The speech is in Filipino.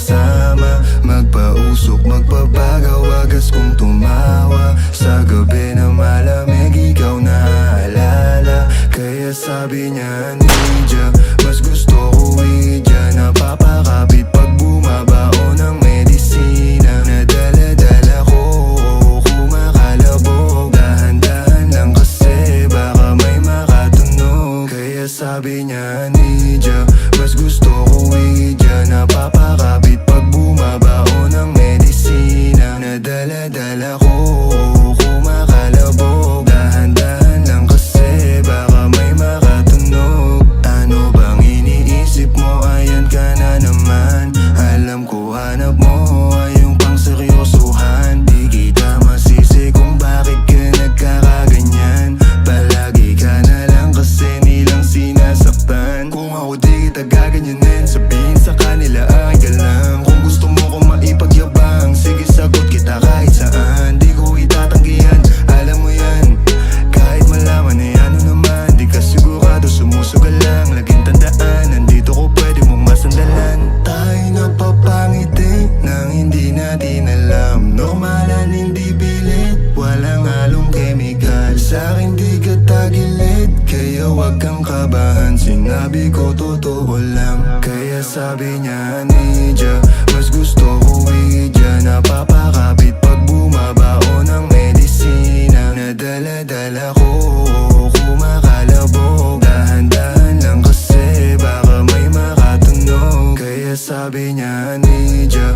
magkasama, magpausok, magpapagaw, wagas kong tumawa. Sa gabi na malamig, ikaw naaalala. Kaya sabi niya, Nidja, mas gusto ko Ouija. Napapakapit pag bumabao ng medisina. Nadala-dala ko, kumakalabog. Dahan-dahan lang kasi baka may makatunog. Kaya sabi niya, Nidja, mas gusto ko Ouija. Napapakapit pag bumabao ng medisina. Nadala-dala ko, kumakalabog. Dahan-dahan lang kasi baka may makatunog. Ano bang iniisip mo? Ayan ka na naman. Alam ko hanap mo ay yung pang seryosohan. Di kita masisi kung bakit ka nagkakaganyan. Palagi ka na lang kasi nilang sinasaktan. Kung ako di kita gaganyanin, sabihin sa kanila ay ka lang. Kung gusto mo kong maipagyabang, sige sagot kita kahit saan. Di ko itatanggihan, alam mo yan. Kahit malaman ay ano naman, di ka sigurado, sumusugal lang. Laging tandaan, nandito ko pwede mong masandalan. Tayo napapangiti nang hindi natin alam. Normalan, hindi pilit, walang halong chemical. Sa'kin di ka tagilid, kaya wag kang kabahan. Sinabi ko totoo lang. Kaya sabi niya, Nidja, mas gusto ko Ouija. Napapakapit pag bumabao ng medisina. Nadala-dala ko, kumakalabog. Dahan-dahan lang kasi baka may makatunog. Kaya sabi niya, Nidja,